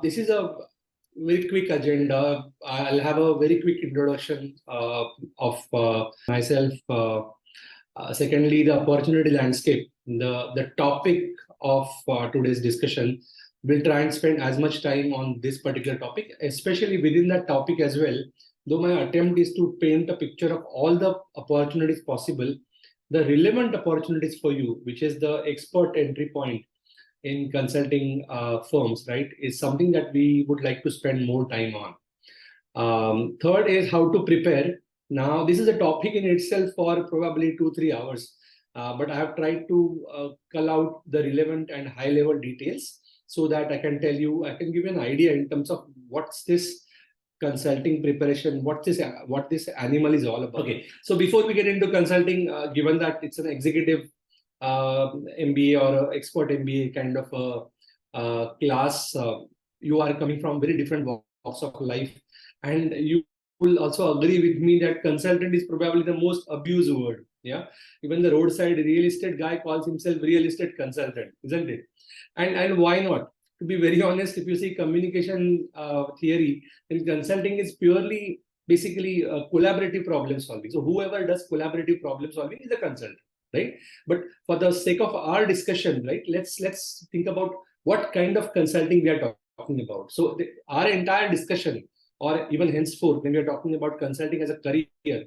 This is a very quick agenda. I'll have a very quick introduction of myself. Secondly, the opportunity landscape, the topic of today's discussion. We'll try and spend as much time on this particular topic, especially within that topic as well. Though my attempt is to paint a picture of all the opportunities possible, the relevant opportunities for you, which is the expert entry point in consulting firms, right, is something that we would like to spend more time on. Third is how to prepare. Now, this is a topic in itself for probably 2-3 hours, but I have tried to cull out the relevant and high-level details so that I can give you an idea in terms of what's this consulting preparation, what this animal is all about. Okay, so before we get into consulting, given that it's an executive MBA or expert MBA kind of a class, you are coming from very different walks of life, and you will also agree with me that consultant is probably the most abused word. Yeah, even the roadside real estate guy calls himself real estate consultant, isn't it? And why not? To be very honest, if you see communication theory, then consulting is purely basically collaborative problem solving. So whoever does collaborative problem solving is a consultant, right? But for the sake of our discussion, right, let's think about what kind of consulting we are talking about. So our entire discussion, or even henceforth, when we are talking about consulting as a career,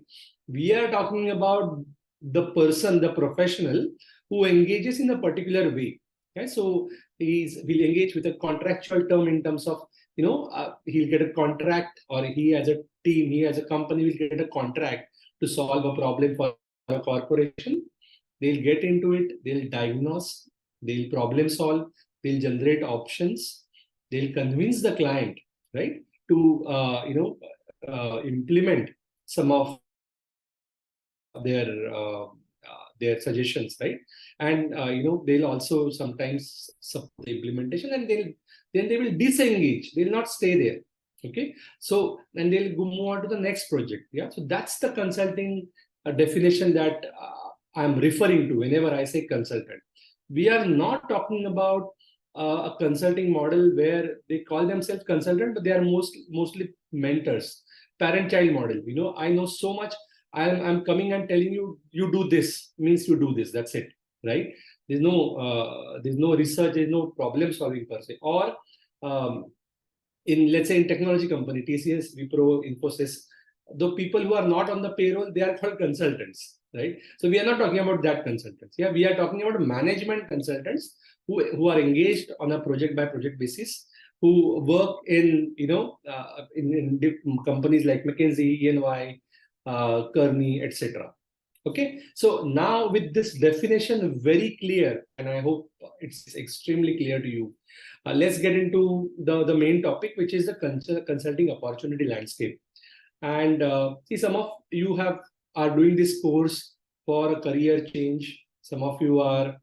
we are talking about the person, the professional who engages in a particular way. Okay, so will engage with a contractual term in terms of, he'll get a contract, or he as a team, he as a company will get a contract to solve a problem for a corporation. They'll get into it, they'll diagnose, they'll problem solve, they'll generate options, they'll convince the client, right, to implement some of their suggestions, right? And they'll also sometimes support the implementation, and then they will disengage. They'll not stay there. Okay, so and they'll move on to the next project. Yeah, so that's the consulting definition that I'm referring to whenever I say consultant. We are not talking about a consulting model where they call themselves consultant, but they are mostly mentors, parent-child model. I know so much. I'm coming and telling you, you do this, means you do this. That's it, right? There's no research, there's no problem solving per se. Or let's say in technology company, TCS, Wipro, Infosys, the people who are not on the payroll, they are called consultants, right? So we are not talking about that consultants. Yeah, we are talking about management consultants who are engaged on a project by project basis, who work in companies like McKinsey, EY, Kearney, etc. Okay, so now with this definition very clear, and I hope it's extremely clear to you, let's get into the main topic, which is the consulting opportunity landscape. And see, some of you are doing this course for a career change. Some of you are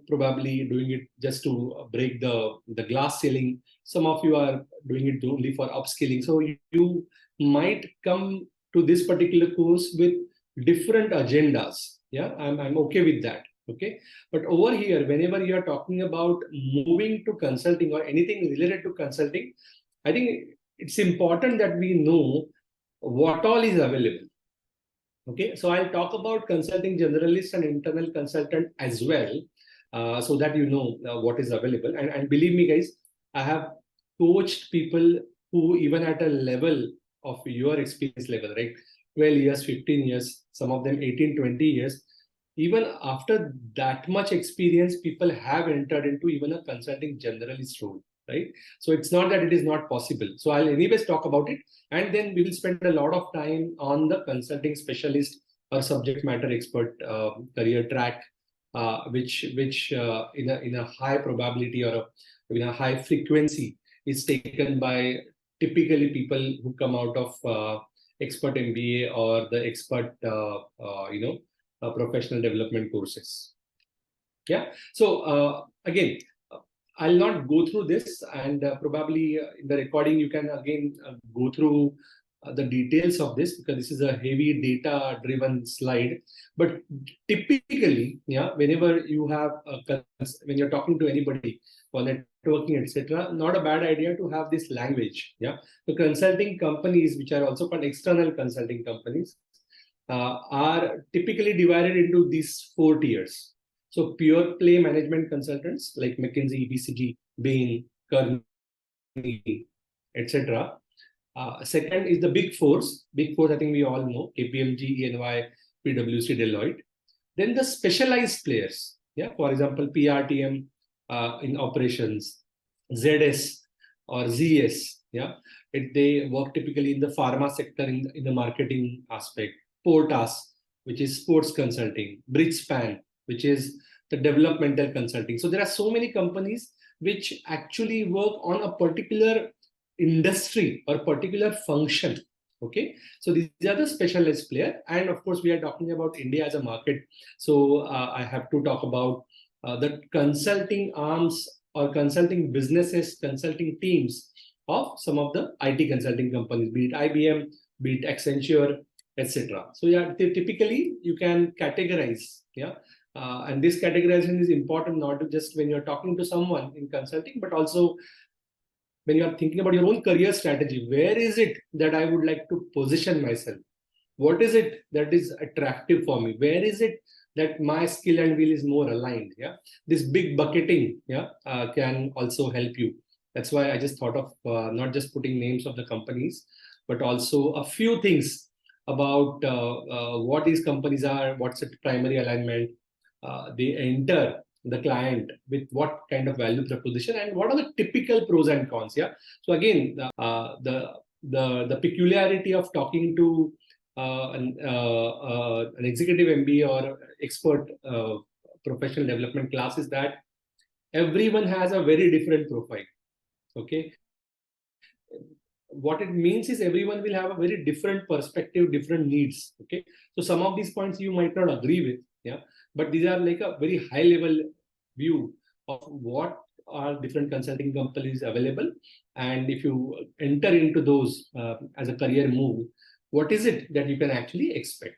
probably doing it just to break the glass ceiling. Some of you are doing it only for upskilling. So you might come to this particular course with different agendas. Yeah, I'm okay with that. Okay, but over here, whenever you are talking about moving to consulting or anything related to consulting, I think it's important that we know what all is available. Okay, so I'll talk about consulting generalist and internal consultant as well, so that you know what is available. And believe me, guys, I have coached people who, even at a level of your experience level, right, 12 years, 15 years, some of them 18, 20 years, even after that much experience, people have entered into even a consulting generalist role, right? So it's not that it is not possible. So I'll anyways talk about it, and then we will spend a lot of time on the consulting specialist or subject matter expert career track, which in a high probability or in a high frequency is taken by typically people who come out of expert MBA or the expert professional development courses. Yeah, so again, I'll not go through this, and probably in the recording you can again go through the details of this because this is a heavy data-driven slide. But typically, whenever you have when you're talking to anybody for networking, etc., not a bad idea to have this language. So consulting companies, which are also called external consulting companies, are typically divided into these 4 tiers. So pure play management consultants like McKinsey, BCG, Bain, Kearney, etc. Second is the big fours. Big fours, I think we all know: KPMG, EY, PwC, Deloitte. Then the specialized players. For example, PRTM in operations, ZS or ZS. They work typically in the pharma sector in the marketing aspect. Portas, which is sports consulting. Bridgespan, which is the developmental consulting. So there are so many companies which actually work on a particular industry or particular function. Okay, so these are the specialized player, and of course we are talking about India as a market. So I have to talk about the consulting arms or consulting businesses, consulting teams of some of the IT consulting companies, be it IBM, be it Accenture, etc. So typically you can categorize. And this categorization is important not just when you're talking to someone in consulting, but also when you are thinking about your own career strategy. Where is it that I would like to position myself? What is it that is attractive for me? Where is it that my skill and will is more aligned? This big bucketing can also help you. That's why I just thought of not just putting names of the companies, but also a few things about what these companies are, what's the primary alignment, they enter the client with what kind of value proposition, and what are the typical pros and cons. So again, the peculiarity of talking to an executive MBA or expert professional development class is that everyone has a very different profile. Okay, what it means is everyone will have a very different perspective, different needs. Okay, so some of these points you might not agree with, but these are like a very high level view of what are different consulting companies available, and if you enter into those as a career move, what is it that you can actually expect.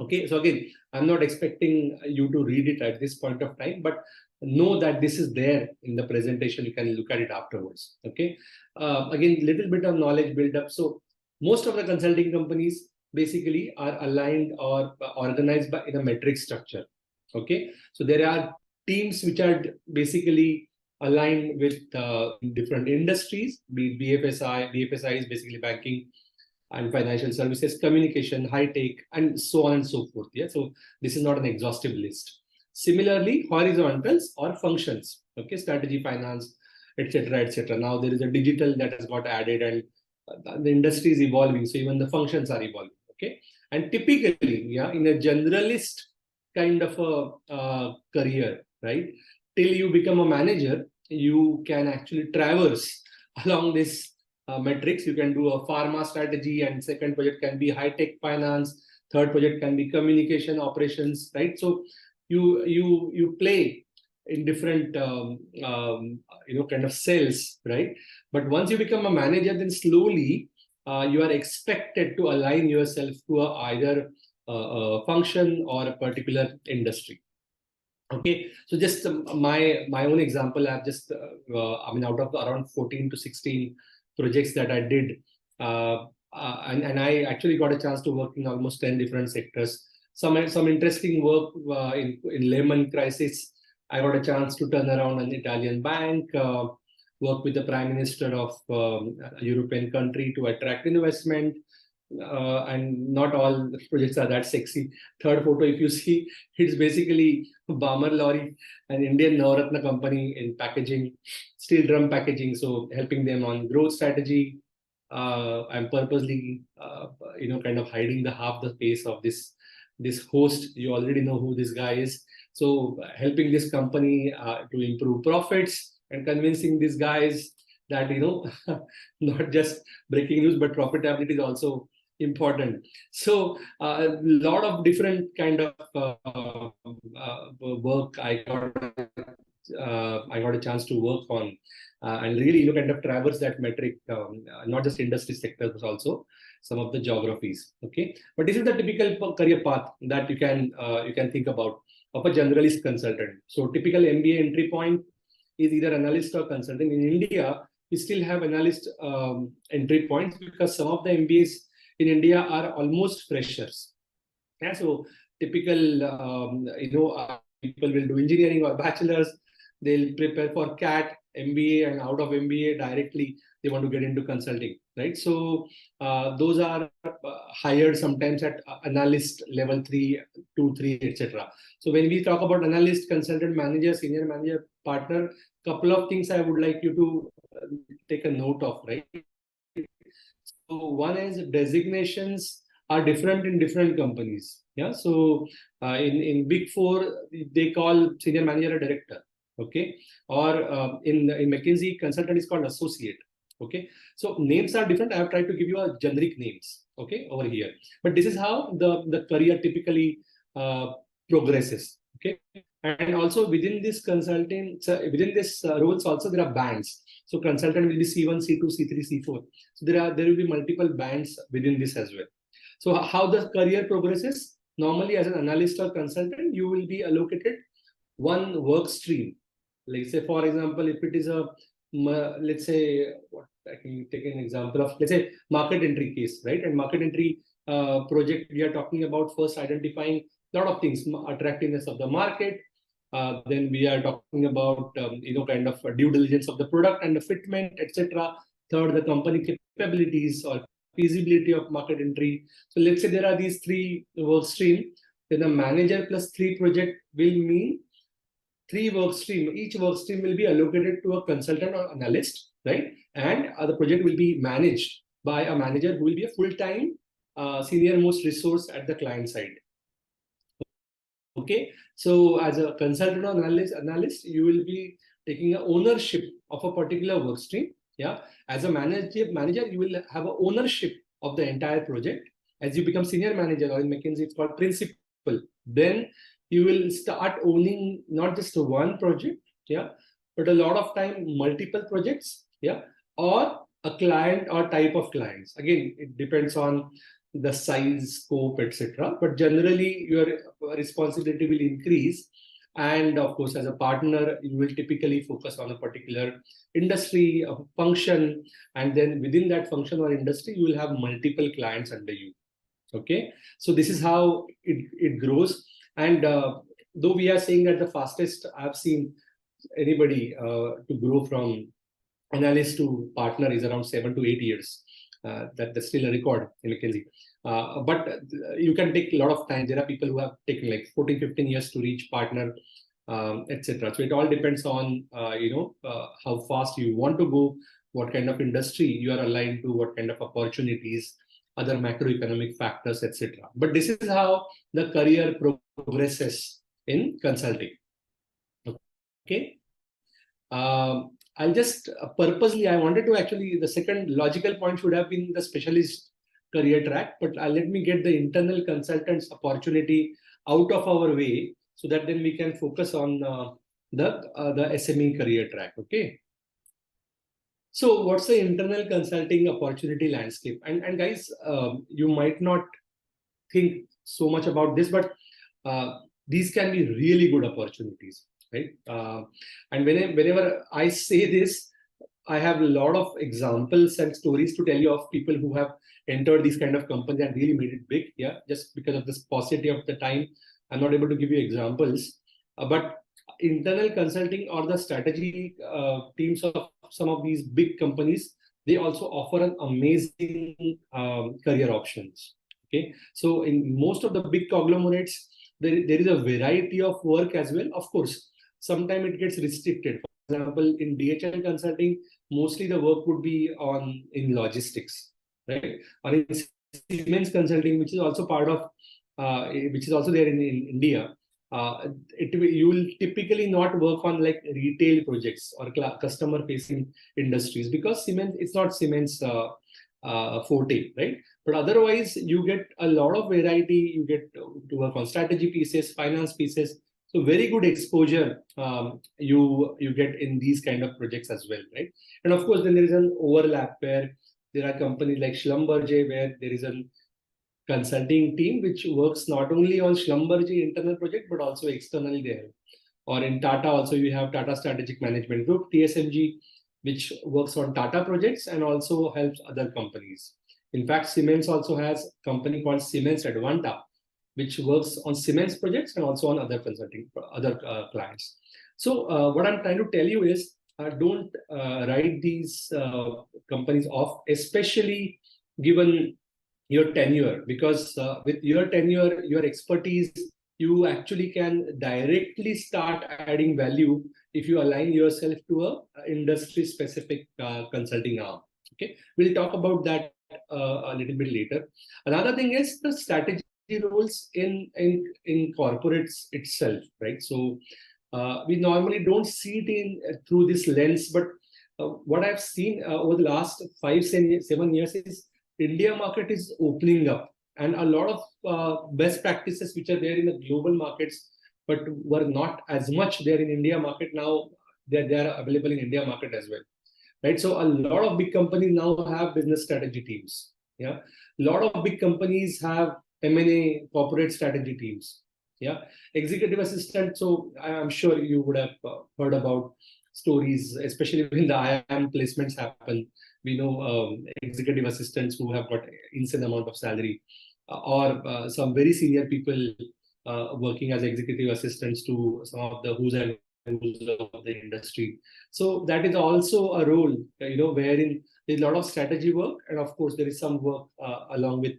Okay, so again, I'm not expecting you to read it at this point of time, but know that this is there in the presentation. You can look at it afterwards. Okay, again, little bit of knowledge build up. So most of the consulting companies basically are aligned or organized in a metric structure. Okay, so there are teams which are basically aligned with different industries. Be BFSI. BFSI is basically banking and financial services, communication, high tech, and so on and so forth. So this is not an exhaustive list. Similarly, horizontals or functions. Okay, strategy, finance, etc., etc. Now there is a digital that has got added, and the industry is evolving, so even the functions are evolving. Okay, and typically, in a generalist kind of a career, right, till you become a manager, you can actually traverse along this metrics. You can do a pharma strategy, and second project can be high tech finance, third project can be communication operations, right? So you play in different kind of cells, right? But once you become a manager, then slowly you are expected to align yourself to either a function or a particular industry. Okay, so just my own example, I've just out of around 14 to 16 projects that I did, and I actually got a chance to work in almost 10 different sectors. Some interesting work in Lehman crisis. I got a chance to turn around an Italian bank, work with the Prime Minister of a European country to attract investment. And not all projects are that sexy. Third photo, if you see, it's basically Bamar Lorry, an Indian Navratna company in packaging, steel drum packaging. So helping them on growth strategy. I'm purposely, kind of hiding the half the face of this host. You already know who this guy is. So helping this company to improve profits and convincing these guys that, not just breaking news, but profitability is also important. So a lot of different kind of work I got a I got a chance to work on and really kind of traverse that metric, not just industry sectors, but also some of the geographies. Okay, but this is the typical career path that you can think about of a generalist consultant. So typical MBA entry point is either analyst or consultant. In India, we still have analyst entry points because some of the MBAs in India are almost freshers. Yeah, so typical, people will do engineering or bachelor's. They'll prepare for CAT, MBA, and out of MBA directly they want to get into consulting, right? So those are hired sometimes at analyst level 3, 2, 3, etc. So when we talk about analyst, consultant, manager, senior manager, partner, couple of things I would like you to take a note of, right? So one is designations are different in different companies. Yeah. So in Big Four, they call senior manager a director. Okay. Or in McKinsey, consultant is called associate. Okay. So names are different. I have tried to give you a generic names. Okay, over here. But this is how the career typically progresses. Okay. And also within this consulting, within this roles also there are bands. So consultant will be C1, C2, C3, C4. So there will be multiple bands within this as well. So how the career progresses? Normally, as an analyst or consultant, you will be allocated one work stream. Like say, for example, if it is a, let's say, what I can take an example of, let's say, market entry case, right? And market entry project, we are talking about first identifying a lot of things, attractiveness of the market. Then we are talking about, kind of due diligence of the product and the fitment, etc. Third, the company capabilities or feasibility of market entry. So let's say there are these 3 work streams. Then the manager plus 3 project will mean 3 work stream. Each work stream will be allocated to a consultant or analyst, right? And the project will be managed by a manager who will be a full-time senior most resource at the client side. Okay, so as a consultant or analyst, you will be taking a ownership of a particular work stream. Yeah, as a manager, you will have a ownership of the entire project. As you become senior manager, or in McKinsey, it's called principal. Then you will start owning not just one project, yeah, but a lot of time multiple projects, yeah, or a client or type of clients. Again, it depends on the size, scope, etc. But generally, your responsibility will increase. And of course, as a partner, you will typically focus on a particular industry, a function, and then within that function or industry, you will have multiple clients under you. Okay, so this is how it grows. And though we are saying that the fastest I've seen anybody to grow from analyst to partner is around 7 to 8 years. That's still a record in McKinsey. But you can take a lot of time. There are people who have taken like 14, 15 years to reach partner, etc. So it all depends on, how fast you want to go, what kind of industry you are aligned to, what kind of opportunities, other macroeconomic factors, etc. But this is how the career progresses in consulting. Okay. I'll just purposely, I wanted to actually, the second logical point should have been the specialist career track, but let me get the internal consultants opportunity out of our way so that then we can focus on the SME career track. Okay. So what's the internal consulting opportunity landscape? And guys, you might not think so much about this, but these can be really good opportunities. Right? And whenever I say this, I have a lot of examples and stories to tell you of people who have entered these kind of companies and really made it big. Yeah, just because of this paucity of the time, I'm not able to give you examples. But internal consulting or the strategy teams of some of these big companies, they also offer an amazing career options. Okay, so in most of the big conglomerates, there is a variety of work as well. Of course, sometimes it gets restricted. For example, in DHL consulting, mostly the work would be in logistics, right? Or in Siemens consulting, which is also part of, which is also there in India. You will typically not work on like retail projects or customer-facing industries because Siemens, it's not Siemens forte, right? But otherwise, you get a lot of variety. You get to work on strategy pieces, finance pieces. So very good exposure you get in these kind of projects as well, right? And of course, then there is an overlap where there are companies like Schlumberger where there is a consulting team which works not only on Schlumberger internal project but also externally there. Or in Tata also you have Tata Strategic Management Group, TSMG, which works on Tata projects and also helps other companies. In fact, Siemens also has a company called Siemens Advanta, which works on Siemens projects and also on other consulting, other clients. So what I'm trying to tell you is don't write these companies off, especially given your tenure, because with your tenure, your expertise, you actually can directly start adding value if you align yourself to a industry specific consulting arm. Okay, we'll talk about that a little bit later. Another thing is the strategy roles in corporates itself, right? So we normally don't see it in through this lens, but what I've seen over the last 5-7 years is India market is opening up, and a lot of best practices which are there in the global markets, but were not as much there in India market. Now they are available in India market as well, right? So a lot of big companies now have business strategy teams. Yeah, a lot of big companies have M&A corporate strategy teams. Yeah, executive assistant. So I'm sure you would have heard about stories, especially when the IIM placements happen. We know executive assistants who have got insane amount of salary, or some very senior people working as executive assistants to some of the who's and who's of the industry. So that is also a role, wherein there's a lot of strategy work, and of course there is some work along with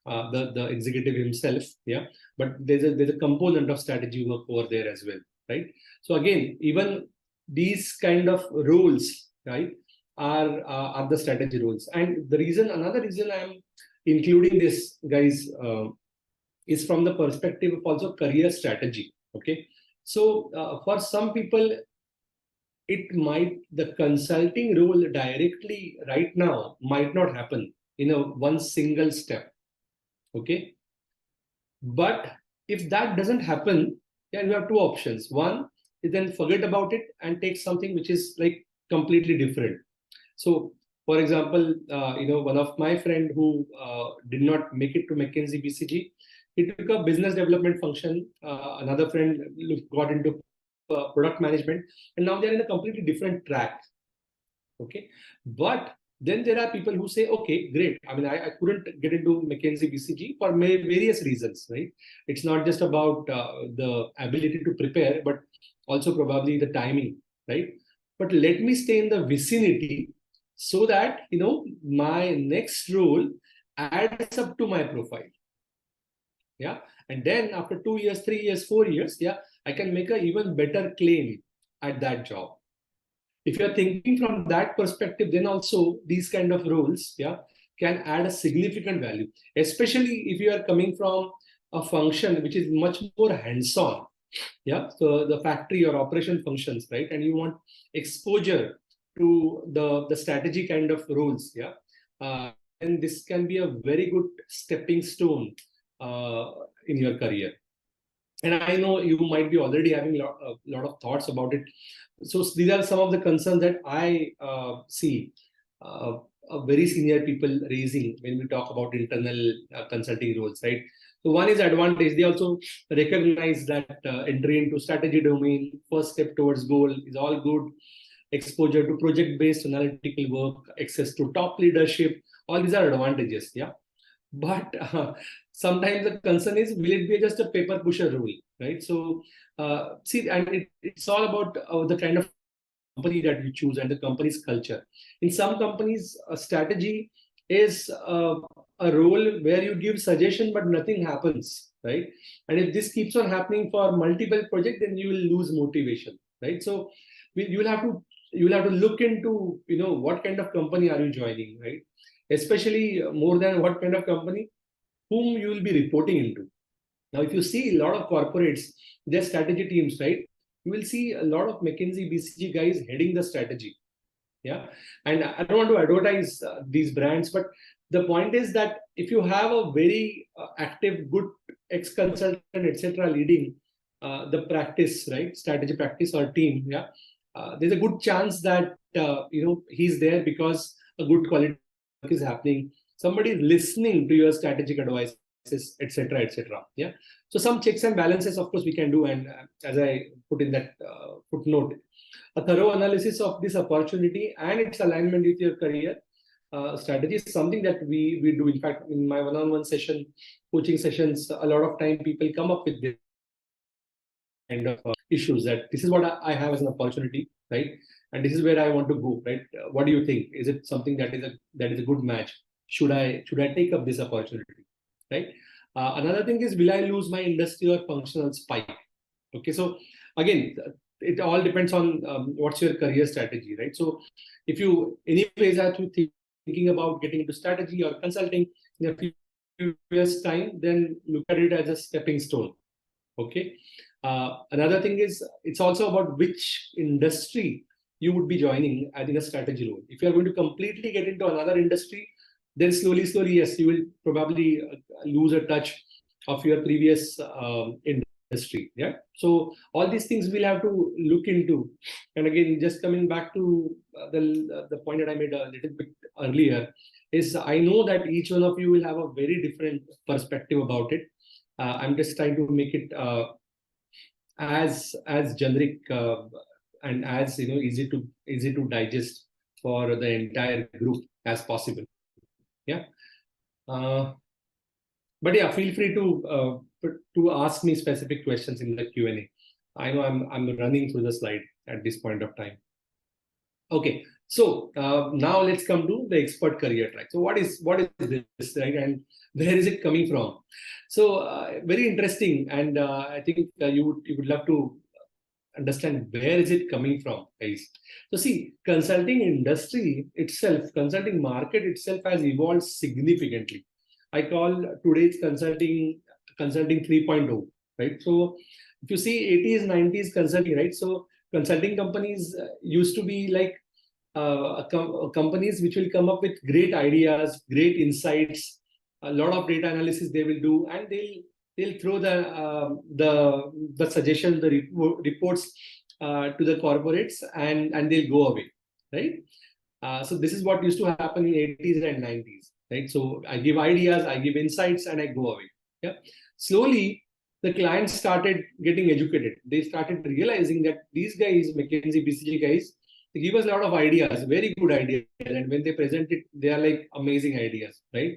the executive himself. Yeah, but there's a component of strategy work over there as well, right? So again, even these kind of roles, right, are the strategy roles. And another reason I'm including this, guys, is from the perspective of also career strategy. Okay, so for some people, the consulting role directly right now might not happen in a one single step. Okay, but if that doesn't happen, then you have two options. One is then forget about it and take something which is like completely different. So, for example, one of my friend who did not make it to McKinsey BCG, he took a business development function. Another friend got into product management, and now they're in a completely different track. Okay, but then there are people who say, okay, great. I mean, I couldn't get into McKinsey BCG for various reasons, right? It's not just about the ability to prepare, but also probably the timing, right? But let me stay in the vicinity so that, my next role adds up to my profile. Yeah. And then after 2 years, 3 years, 4 years, yeah, I can make an even better claim at that job. If you're thinking from that perspective, then also these kind of roles, yeah, can add a significant value, especially if you are coming from a function which is much more hands-on. Yeah, so the factory or operation functions, right? And you want exposure to the strategy kind of roles. Yeah, and this can be a very good stepping stone in your career. And I know you might be already having a lot of thoughts about it. So these are some of the concerns that I see very senior people raising when we talk about internal consulting roles, right? So one is advantage. They also recognize that entry into strategy domain, first step towards goal is all good. Exposure to project-based analytical work, access to top leadership, all these are advantages. Yeah. But sometimes the concern is, will it be just a paper pusher rule, right? So see, and it's all about the kind of company that you choose and the company's culture. In some companies, a strategy is a role where you give suggestion but nothing happens, right? And if this keeps on happening for multiple projects, then you will lose motivation, right? So you will have to look into what kind of company are you joining, right? Especially more than what kind of company, whom you will be reporting into. Now, if you see a lot of corporates, their strategy teams, right? You will see a lot of McKinsey, BCG guys heading the strategy. Yeah. And I don't want to advertise these brands, but the point is that if you have a very active, good ex-consultant, etc., leading, the practice, right, strategy practice or team, yeah, there's a good chance that he's there because a good quality work is happening. Somebody is listening to your strategic advices, etc., etc. Yeah. So some checks and balances, of course, we can do, and as I put in that footnote, a thorough analysis of this opportunity and its alignment with your career strategy is something that we do. In fact, in my one-on-one session, coaching sessions, a lot of time people come up with this kind of issues that this is what I have as an opportunity, right? And this is where I want to go, right? What do you think? Is it something that is a good match? Should I take up this opportunity, right? Another thing is, will I lose my industry or functional spike? Okay, so again, it all depends on what's your career strategy, right? So if you anyways are thinking about getting into strategy or consulting in a few years' time, then look at it as a stepping stone. Okay. Another thing is, it's also about which industry you would be joining in a strategy role. If you are going to completely get into another industry, then slowly, yes, you will probably lose a touch of your previous industry. Yeah. So all these things we'll have to look into. And again, just coming back to the point that I made a little bit earlier, is I know that each one of you will have a very different perspective about it. I'm just trying to make it as generic and as easy to digest for the entire group as possible. Yeah. But yeah, feel free to ask me specific questions in the Q&A. I know I'm running through the slide at this point of time. Okay, so now let's come to the expert career track. So what is this, right? And where is it coming from? So very interesting, and I think you would love to understand where is it coming from, guys. So see, consulting industry itself, consulting market itself has evolved significantly. I call today's consulting 3.0, right? So if you see 80s, 90s consulting, right? So consulting companies used to be like companies which will come up with great ideas, great insights, a lot of data analysis they will do, and they'll throw the suggestions, the reports to the corporates, and they'll go away, right? So this is what used to happen in 80s and 90s, right? So I give ideas, I give insights, and I go away. Yeah. Slowly, the clients started getting educated. They started realizing that these guys, McKinsey, BCG guys, they give us a lot of ideas, very good ideas, and when they present it, they are like amazing ideas, right?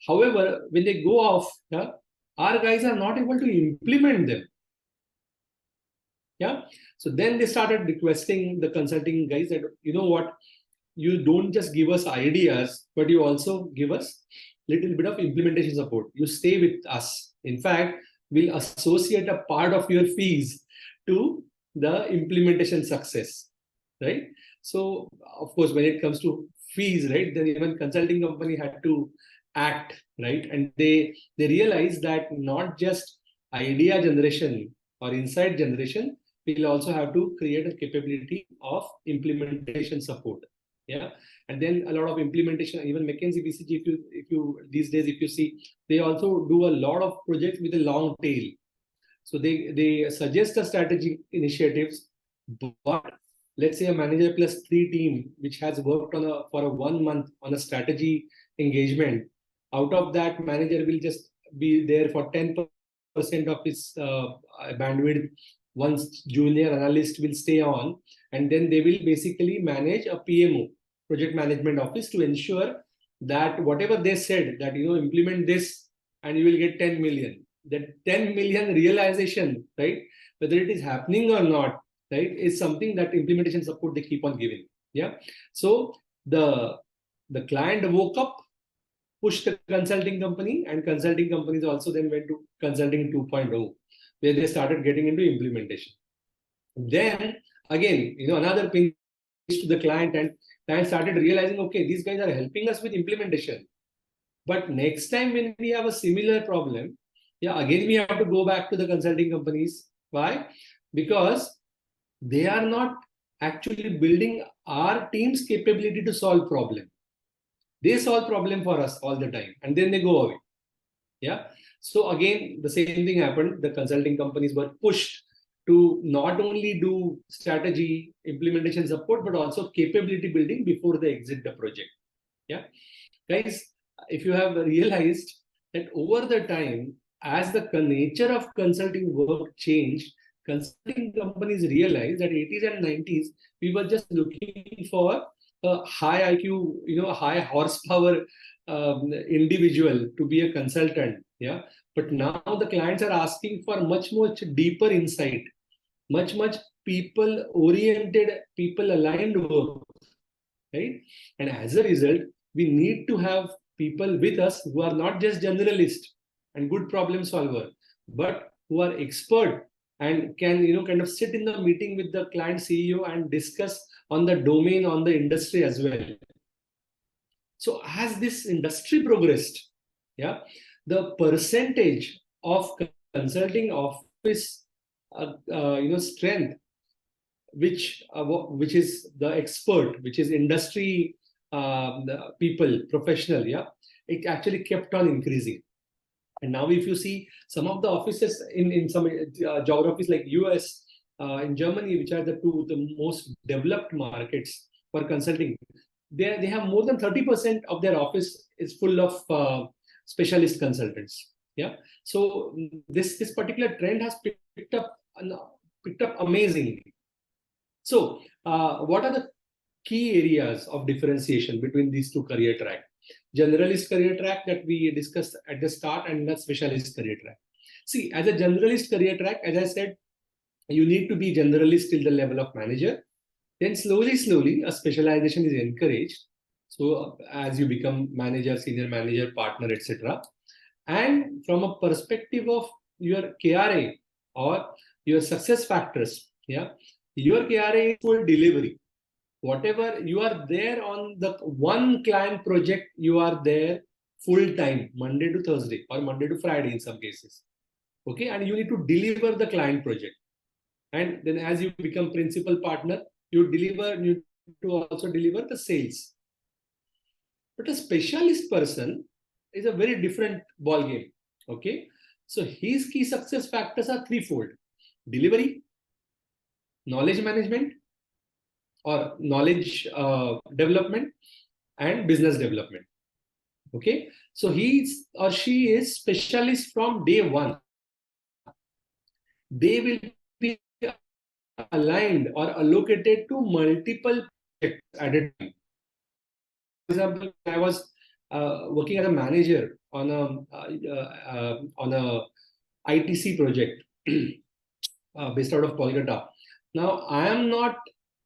However, when they go off, our guys are not able to implement them. Yeah. So then they started requesting the consulting guys that, you know what, you don't just give us ideas, but you also give us little bit of implementation support. You stay with us. In fact, we'll associate a part of your fees to the implementation success, right? So of course, when it comes to fees, right, then even consulting company had to act, right? And they realize that not just idea generation or insight generation, we'll also have to create a capability of implementation support. Yeah. And then a lot of implementation, even McKinsey, BCG, if you these days, if you see, they also do a lot of projects with a long tail. So they suggest the strategic initiatives, but let's say a manager plus 3 team, which has worked for a 1 month on a strategy engagement, out of that, manager will just be there for 10% of his bandwidth. Once junior analyst will stay on, and then they will basically manage a PMO, project management office, to ensure that whatever they said, that implement this and you will get 10 million. That 10 million realization, right, whether it is happening or not, right, is something that implementation support they keep on giving. Yeah. So the client woke up, pushed the consulting company, and consulting companies also then went to consulting 2.0, where they started getting into implementation. Then again, another pinch to the client, and client started realizing, okay, these guys are helping us with implementation. But next time when we have a similar problem, yeah, again, we have to go back to the consulting companies. Why? Because they are not actually building our team's capability to solve problem. They solve problem for us all the time, and then they go away. Yeah. So again, the same thing happened. The consulting companies were pushed to not only do strategy, implementation support, but also capability building before they exit the project. Yeah, guys, if you have realized that over the time, as the nature of consulting work changed, consulting companies realized that 80s and 90s, we were just looking for a high IQ, high horsepower individual to be a consultant. Yeah, but now the clients are asking for much deeper insight, much people oriented, people aligned work, right? And as a result, we need to have people with us who are not just generalist and good problem solver, but who are expert and can kind of sit in the meeting with the client CEO and discuss on the domain, on the industry as well. So as this industry progressed, yeah, the percentage of consulting office strength, which is the expert, which is industry people, professional, yeah, it actually kept on increasing. And now if you see some of the offices in some geographies like US, in Germany, which are the most developed markets for consulting, they have more than 30% of their office is full of specialist consultants. Yeah, so this particular trend has picked up amazingly. So, what are the key areas of differentiation between these two career tracks? Generalist career track that we discussed at the start, and the specialist career track. See, as a generalist career track, as I said, you need to be generalist till the level of manager. Then slowly, a specialization is encouraged. So, as you become manager, senior manager, partner, etc. And from a perspective of your KRA or your success factors, yeah, your KRA is full delivery. Whatever you are there on the one client project, you are there full time, Monday to Thursday or Monday to Friday in some cases. Okay, and you need to deliver the client project. And then as you become principal partner, you need to also deliver the sales. But a specialist person is a very different ball game. Okay, so his key success factors are threefold: delivery, knowledge management, or knowledge development, and business development. Okay, so he or she is specialist from day one. They will be aligned or allocated to multiple projects at a time. For example, I was working as a manager on a ITC project based out of Kolkata. Now, I am not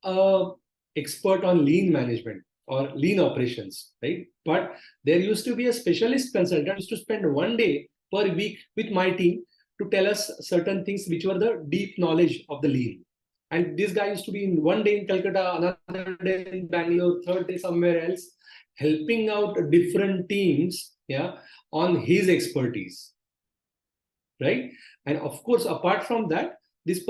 an expert on lean management or lean operations, right? But there used to be a specialist consultant who used to spend one day per week with my team to tell us certain things which were the deep knowledge of the lean. And this guy used to be in one day in Calcutta, another day in Bangalore, third day somewhere else, helping out different teams, yeah, on his expertise, right? And of course, apart from that, this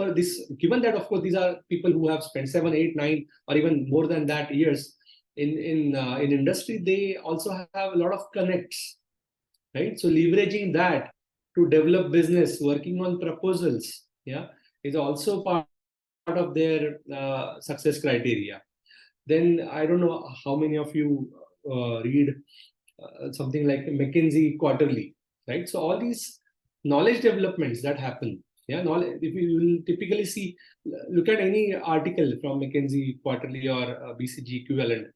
given that of course these are people who have spent 7, 8, 9, or even more than that years in industry, they also have a lot of connects, right? So leveraging that to develop business, working on proposals, yeah, is also part of their success criteria. Then I don't know how many of you read something like McKinsey quarterly, right? So all these knowledge developments that happen, yeah, knowledge, if you will typically see, look at any article from McKinsey quarterly or BCG equivalent,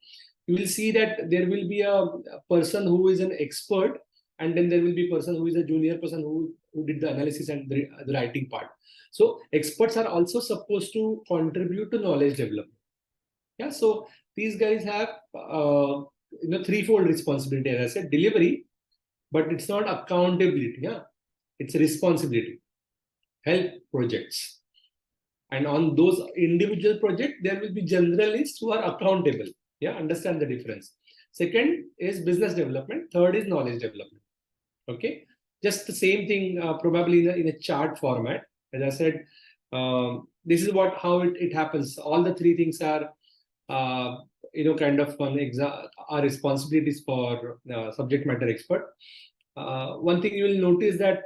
you will see that there will be a person who is an expert, and then there will be a person who is a junior person who did the analysis and the writing part. So experts are also supposed to contribute to knowledge development. Yeah, so these guys have threefold responsibility. As I said, delivery, but it's not accountability. Yeah, it's a responsibility. Help projects, and on those individual projects, there will be generalists who are accountable. Yeah, understand the difference. Second is business development. Third is knowledge development. Okay, just the same thing, probably in a chart format. As I said, this is how it happens. All the three things are kind of our responsibilities for subject matter expert. one thing you will notice that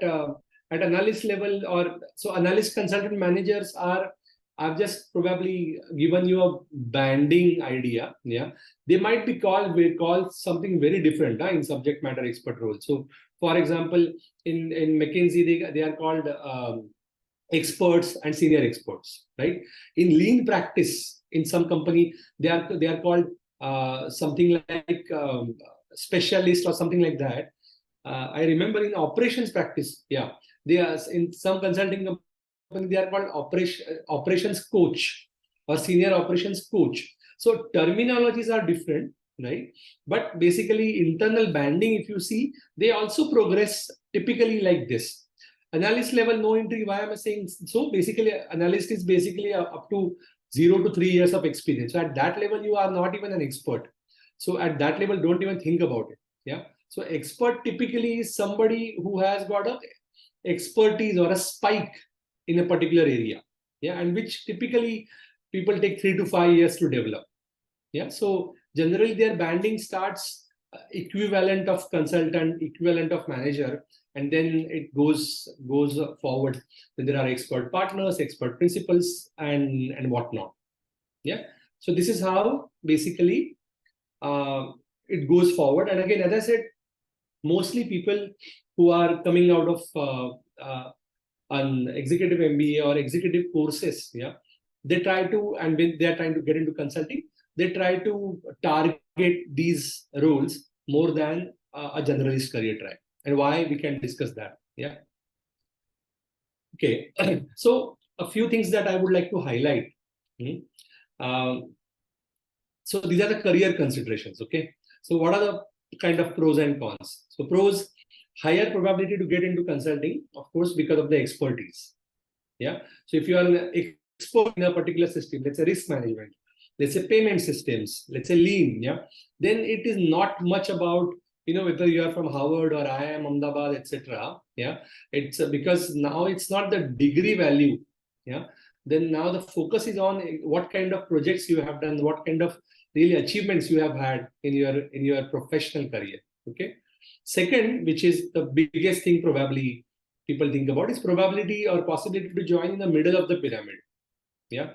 at analyst level, or so analyst consultant managers are, I've just probably given you a banding idea. Yeah, they might be called something very different in subject matter expert role. So, for example, in McKinsey, they are called experts and senior experts, right? In lean practice, in some company, they are called something like specialist or something like that. I remember in operations practice, yeah, they are in some consulting company, they are called operations coach or senior operations coach. So terminologies are different, right? But basically, internal banding, if you see, they also progress typically like this. Analyst level, no entry. Why am I saying so? Basically, analyst is basically up to 0 to 3 years of experience. So at that level, you are not even an expert. So at that level, don't even think about it. Yeah. So expert typically is somebody who has got a expertise or a spike in a particular area. Yeah, and which typically people take 3 to 5 years to develop. Yeah. So generally their banding starts equivalent of consultant, equivalent of manager, and then it goes forward. Then there are expert partners, expert principals, and whatnot. Yeah. So this is how basically it goes forward. And again, as I said, mostly people who are coming out of an executive MBA or executive courses, yeah, they try to, and when they are trying to get into consulting, they try to target these roles more than a generalist career track. And why, we can discuss that. Yeah. Okay. So a few things that I would like to highlight. So these are the career considerations. Okay. So what are the kind of pros and cons? So pros: higher probability to get into consulting, of course, because of the expertise. Yeah. So if you are an expert in a particular system, let's say risk management, let's say payment systems, let's say lean, yeah, then it is not much about, whether you are from Harvard or IIM Ahmedabad, etc. Yeah. It's because now it's not the degree value. Yeah. Then now the focus is on what kind of projects you have done, what kind of really achievements you have had in your professional career. Okay. Second, which is the biggest thing probably people think about, is probability or possibility to join in the middle of the pyramid. Yeah.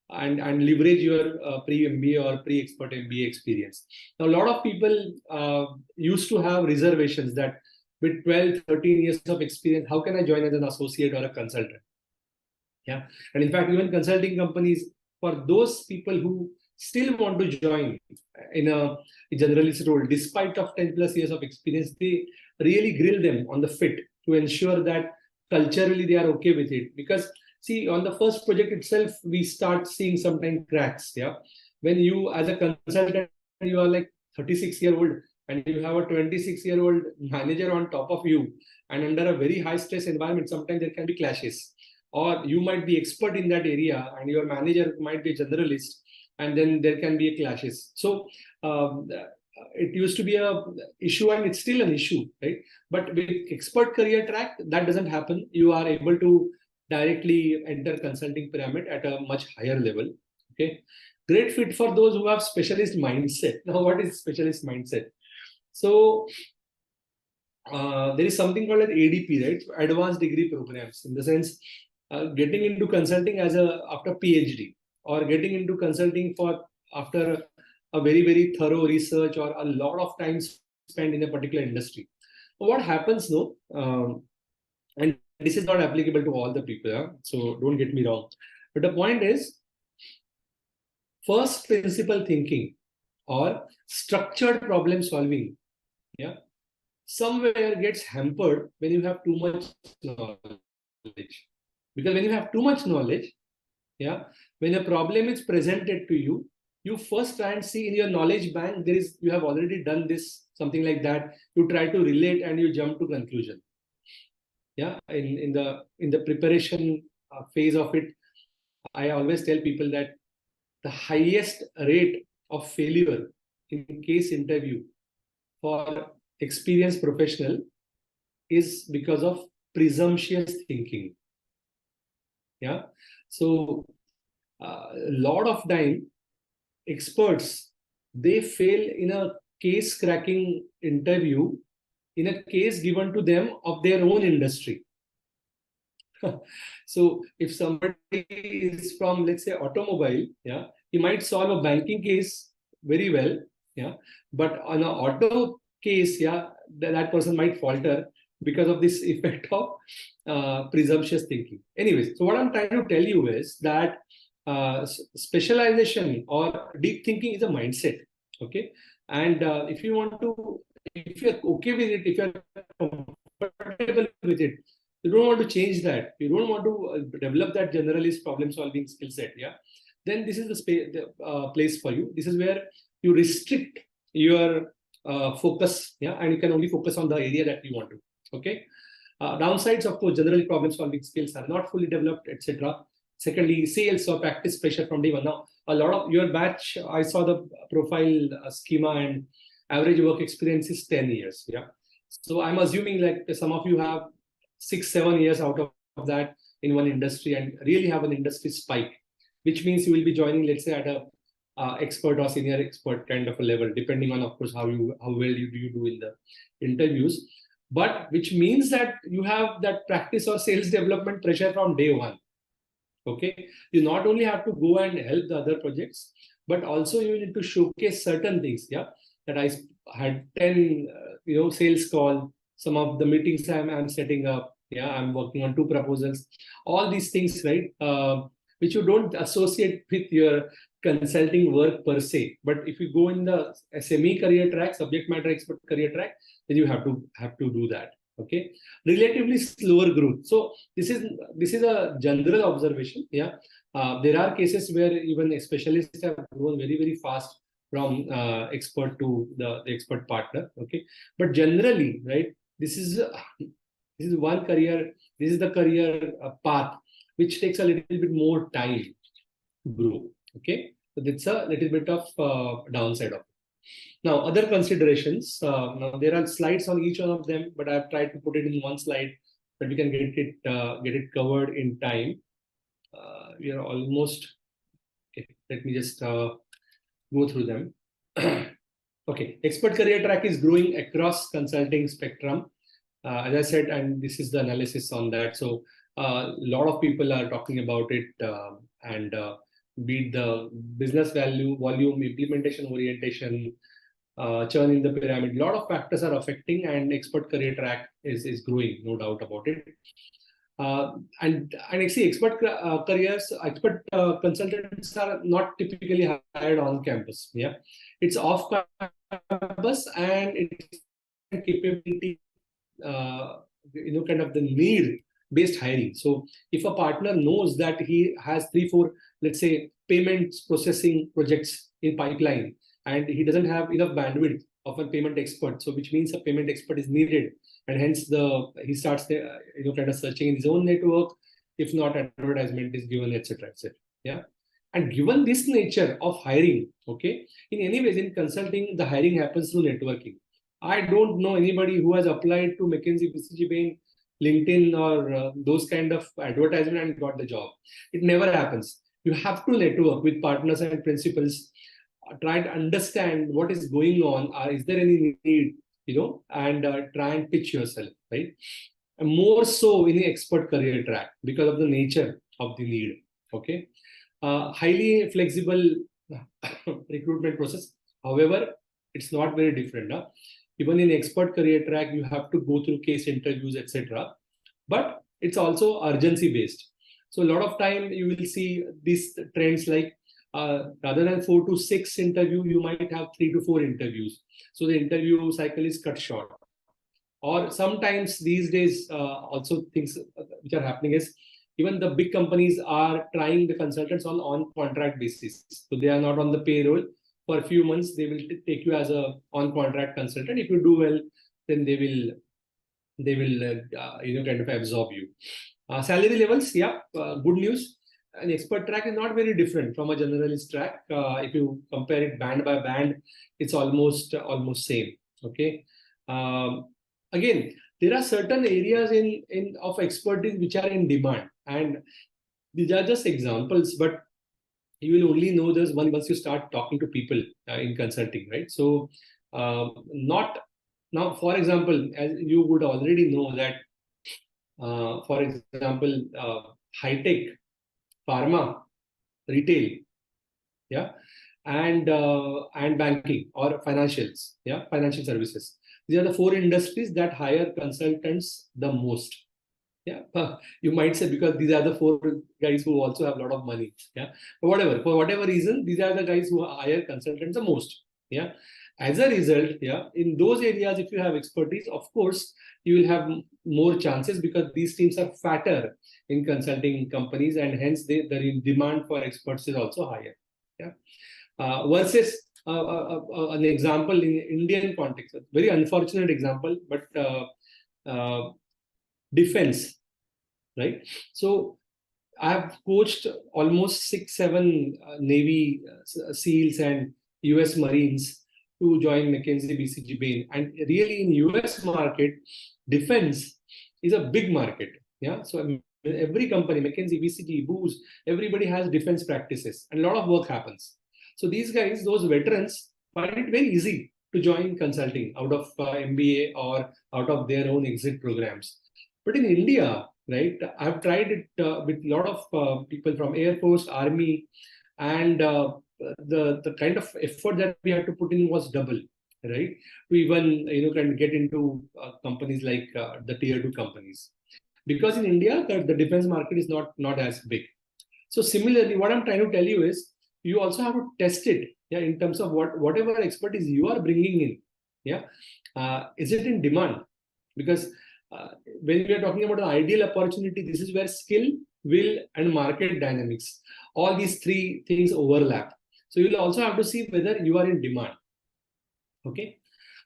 And leverage your pre-MBA or pre-expert MBA experience. Now, a lot of people used to have reservations that with 12, 13 years of experience, how can I join as an associate or a consultant? Yeah. And in fact, even consulting companies, for those people who still want to join in a generalist role, despite of 10 plus years of experience, they really grill them on the fit to ensure that culturally they are okay with it. Because see, on the first project itself, we start seeing sometimes cracks. Yeah. When you, as a consultant, you are like 36-year-old and you have a 26-year-old manager on top of you, and under a very high stress environment, sometimes there can be clashes. Or you might be expert in that area and your manager might be a generalist, and then there can be clashes. So it used to be a issue, and it's still an issue, right? But with expert career track, that doesn't happen. You are able to directly enter consulting pyramid at a much higher level. Okay. Great fit for those who have specialist mindset. Now, what is specialist mindset? So there is something called an ADP, right? Advanced degree programs, in the sense getting into consulting as after PhD, or getting into consulting for after a very, very thorough research or a lot of time spent in a particular industry. What happens though, and this is not applicable to all the people, so don't get me wrong. But the point is, first principle thinking or structured problem solving, yeah, somewhere gets hampered when you have too much knowledge. Because when you have too much knowledge, yeah, when a problem is presented to you, you first try and see in your knowledge bank, you have already done this, something like that. You try to relate and you jump to conclusion. Yeah, in the preparation phase of it, I always tell people that the highest rate of failure in case interview for experienced professional is because of presumptuous thinking. Yeah. So a lot of time experts, they fail in a case cracking interview in a case given to them of their own industry. So if somebody is from, let's say, automobile, yeah, he might solve a banking case very well, yeah, but on an auto case, yeah, that person might falter because of this effect of presumptuous thinking. Anyways, so what I'm trying to tell you is that specialization or deep thinking is a mindset, okay? And if you're okay with it, if you're comfortable with it, you don't want to change that, you don't want to develop that generalist problem solving skill set, yeah, then this is the place for you. This is where you restrict your focus, yeah, and you can only focus on the area that you want to, okay? Downsides, of course, general problem solving skills are not fully developed, etc. Secondly, sales or practice pressure from day one. Now, a lot of your batch, I saw the profile schema, and average work experience is 10 years. Yeah. So I'm assuming like some of you have 6-7 years out of that in one industry and really have an industry spike, which means you will be joining, let's say, at a expert or senior expert kind of a level, depending on, of course, how well you do in the interviews. But which means that you have that practice or sales development pressure from day one. Okay, you not only have to go and help the other projects, but also you need to showcase certain things. Yeah, that I had 10, sales call. Some of the meetings I'm setting up. Yeah, I'm working on 2 proposals. All these things, right? Which you don't associate with your consulting work per se. But if you go in the SME career track, subject matter expert career track, then you have to do that. Okay, relatively slower growth. So this is a general observation. Yeah, there are cases where even specialists have grown very, very fast from expert to the expert partner. Okay, but generally, right, this is one career. This is the career path which takes a little bit more time to grow. Okay, so that's a little bit of downside of it. Now, other considerations. Now there are slides on each one of them, but I've tried to put it in one slide that we can get it covered in time. We are almost. Okay, let me just go through them. Okay, expert career track is growing across consulting spectrum. As I said, and this is the analysis on that. So a lot of people are talking about it, and be it the business volume, implementation orientation, churn in the pyramid. A lot of factors are affecting, and expert career track is growing, no doubt about it. And I see expert consultants are not typically hired on campus. Yeah, it's off campus, and it's capability, kind of the need based hiring. So if a partner knows that he has 3-4, let's say, payments processing projects in pipeline, and he doesn't have enough bandwidth of a payment expert, so which means a payment expert is needed, and hence he starts kind of searching in his own network. If not, advertisement is given, etc., etc. Yeah, and given this nature of hiring, okay, in any ways in consulting, the hiring happens through networking. I don't know anybody who has applied to McKinsey, BCG, Bain, LinkedIn, or those kind of advertisement and got the job. It never happens. You have to network with partners and principals, try to understand what is going on. Is there any need, and try and pitch yourself, right? And more so in the expert career track because of the nature of the need. Okay, highly flexible recruitment process. However, it's not very different. Huh? Even in expert career track, you have to go through case interviews, etc. But it's also urgency based. So a lot of time you will see these trends like rather than 4 to 6 interview, you might have 3 to 4 interviews. So the interview cycle is cut short. Or sometimes these days, also things which are happening is even the big companies are trying the consultants on contract basis. So they are not on the payroll. For a few months, they will take you as a on contract consultant. If you do well, then they will kind of absorb you. Salary levels, yeah, good news. An expert track is not very different from a generalist track. If you compare it band by band, it's almost same. Okay. Again, there are certain areas in of expertise which are in demand, and these are just examples, but you will only know this once you start talking to people in consulting, right? So not Now, for example, as you would already know that, for example, high tech, pharma, retail, yeah, and banking or financials, yeah, financial services. These are the four industries that hire consultants the most. Yeah, you might say because these are the four guys who also have a lot of money. Yeah, but whatever, for whatever reason, these are the guys who hire consultants the most. Yeah, as a result, yeah, in those areas, if you have expertise, of course, you will have more chances because these teams are fatter in consulting companies, and hence the demand for experts is also higher. Yeah, versus an example in Indian context, a very unfortunate example, but defense, right? So I've coached almost 6, 7 Navy SEALs and US Marines to join McKinsey BCG Bain. And really in US market, defense is a big market. Yeah. So every company, McKinsey, BCG, Booz, everybody has defense practices and a lot of work happens. So these guys, those veterans, find it very easy to join consulting out of MBA or out of their own exit programs. But in India, right, I've tried it with a lot of people from Air Force, Army, and the kind of effort that we had to put in was double, right? To even can get into companies like the tier 2 companies, because in India the defense market is not as big. So similarly, what I'm trying to tell you is you also have to test it, yeah, in terms of whatever expertise you are bringing in, yeah, is it in demand? Because when we are talking about an ideal opportunity, this is where skill, will, and market dynamics, all these three things overlap. So you'll also have to see whether you are in demand. Okay.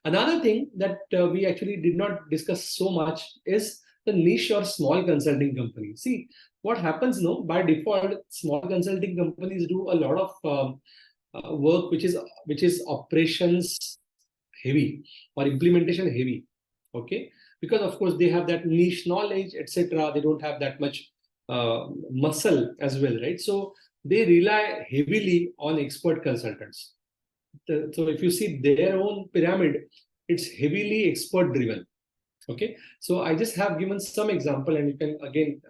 Another thing that we actually did not discuss so much is the niche or small consulting company. See, what happens now, by default, small consulting companies do a lot of work which is operations heavy or implementation heavy. Okay, because of course they have that niche knowledge, etc. They don't have that much muscle as well, right? So they rely heavily on expert consultants. So if you see their own pyramid, it's heavily expert driven. Okay, so I just have given some example, and you can again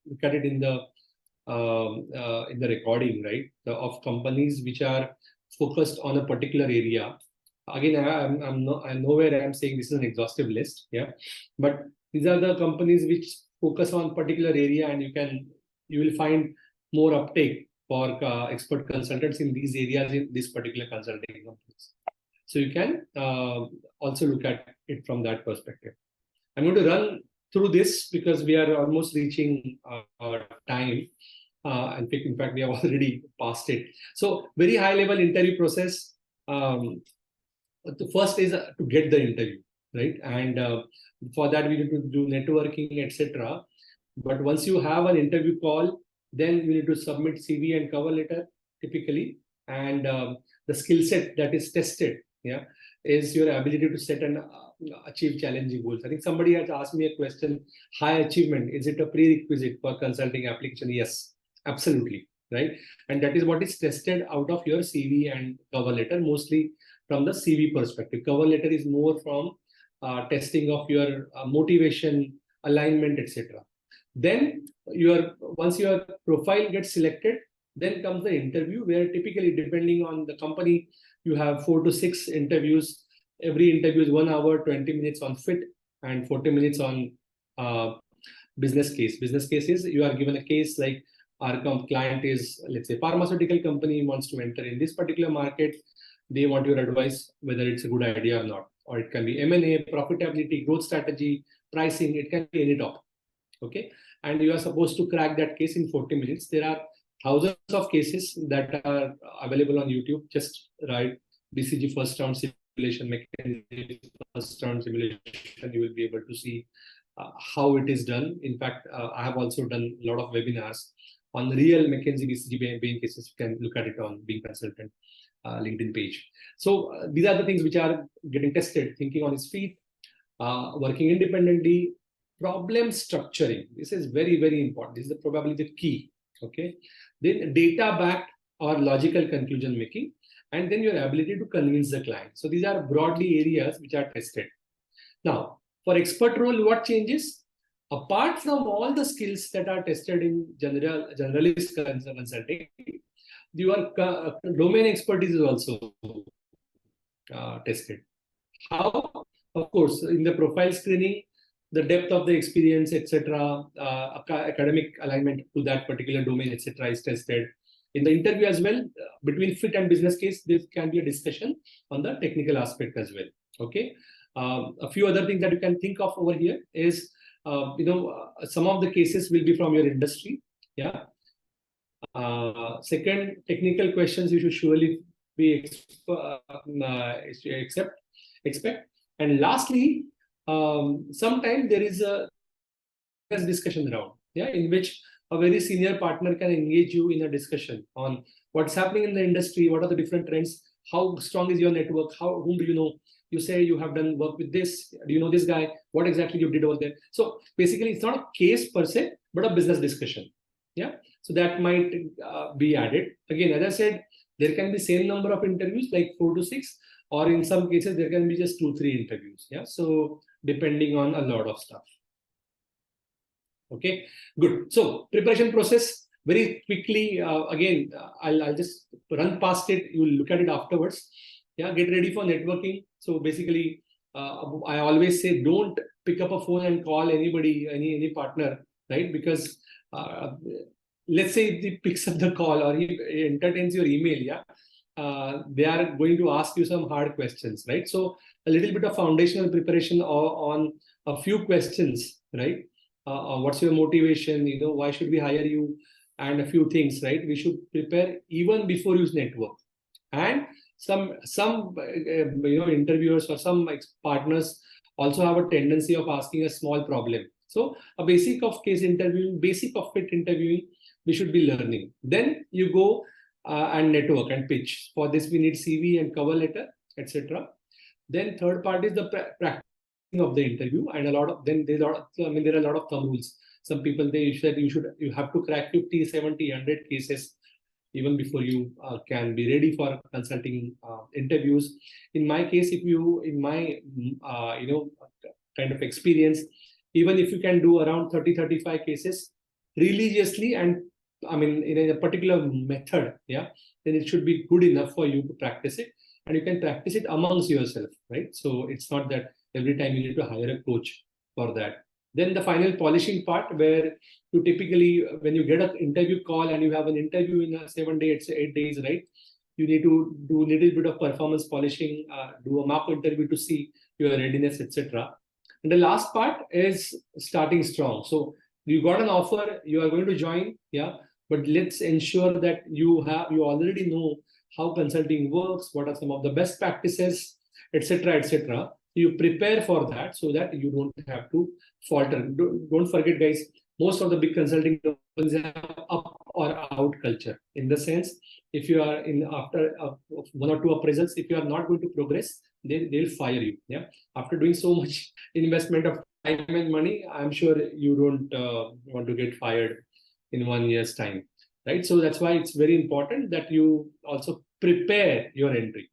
look at it in the recording, right? Of companies which are focused on a particular area. Again, I'm nowhere I'm saying this is an exhaustive list, yeah, but these are the companies which focus on particular area, and you will find more uptake for expert consultants in these areas in this particular consulting companies. So you can also look at it from that perspective. I'm going to run through this because we are almost reaching our time. And in fact, we have already passed it. So very high level interview process. The first is to get the interview, right? And for that, we need to do networking, etc. But once you have an interview call, then you need to submit CV and cover letter typically. And the skill set that is tested, yeah, is your ability to set and achieve challenging goals. I think somebody has asked me a question, high achievement, is it a prerequisite for consulting application? Yes, absolutely, right? And that is what is tested out of your CV and cover letter, mostly from the CV perspective. Cover letter is more from testing of your motivation, alignment, etc. Then once your profile gets selected, then comes the interview, where typically, depending on the company, you have 4 to 6 interviews. Every interview is 1 hour, 20 minutes on fit, and 40 minutes on business case. Business case is you are given a case like our client is, let's say, pharmaceutical company wants to enter in this particular market. They want your advice whether it's a good idea or not. Or it can be M&A, profitability, growth strategy, pricing. It can be any topic. Okay, and you are supposed to crack that case in 40 minutes. There are thousands of cases that are available on YouTube. Just write BCG first round simulation, McKinsey first round simulation. You will be able to see how it is done. In fact, I have also done a lot of webinars on real McKinsey BCG Bain cases. You can look at it on Being Consultant LinkedIn page. So these are the things which are getting tested: thinking on his feet, working independently, problem structuring. This is very, very important. This is probably the key. Okay. Then data backed or logical conclusion making, and then your ability to convince the client. So these are broadly areas which are tested. Now, for expert role, what changes? Apart from all the skills that are tested in generalist consulting, your domain expertise is also tested. How? Of course, in the profile screening, the depth of the experience, etc., academic alignment to that particular domain, etc., is tested. In the interview as well, between fit and business case, there can be a discussion on the technical aspect as well. Okay. A few other things that you can think of over here is, some of the cases will be from your industry. Yeah. Second, technical questions you should surely be expect. And lastly, sometimes there is a discussion round, yeah, in which a very senior partner can engage you in a discussion on what's happening in the industry, what are the different trends, how strong is your network, whom do you know? You say you have done work with this, do you know this guy? What exactly you did over there? So basically, it's not a case per se, but a business discussion. Yeah, so that might be added. Again, as I said, there can be same number of interviews, like 4 to 6, or in some cases there can be just 2-3 interviews. Yeah, so depending on a lot of stuff. Okay, good. So preparation process, very quickly. Again, I'll just run past it. You'll look at it afterwards. Yeah, get ready for networking. So basically, I always say don't pick up a phone and call anybody, any partner, right? Because let's say if he picks up the call or he entertains your email, yeah, they are going to ask you some hard questions, right? So a little bit of foundational preparation on a few questions, right? What's your motivation? Why should we hire you? And a few things, right? We should prepare even before you network. And some interviewers or some partners also have a tendency of asking a small problem. So a basic of case interviewing, basic of fit interviewing, we should be learning. Then you go and network and pitch. For this, we need CV and cover letter, etc. Then third part is the practice of the interview, and there are a lot of thumb rules. Some people, they said you have to crack 50, 70, 100 cases even before you can be ready for consulting interviews. In my case, in my kind of experience, even if you can do around 30-35 cases religiously, and in a particular method, yeah, then it should be good enough for you to practice it, and you can practice it amongst yourself, right? So it's not that every time you need to hire a coach for that. Then the final polishing part, where you typically, when you get an interview call and you have an interview in 7 days, 8 days, right? You need to do a little bit of performance polishing, do a mock interview to see your readiness, etc. And the last part is starting strong. So you got an offer, you are going to join, yeah, but let's ensure that you already know how consulting works, what are some of the best practices, etc., etc. You prepare for that so that you don't have to falter. Don't forget, guys, most of the big consulting companies have up or out culture. In the sense, if you are after 1 or 2 appraisals, if you are not going to progress, they'll fire you. Yeah, after doing so much investment of time and money, I'm sure you don't want to get fired in 1 year's time, right? So that's why it's very important that you also prepare your entry.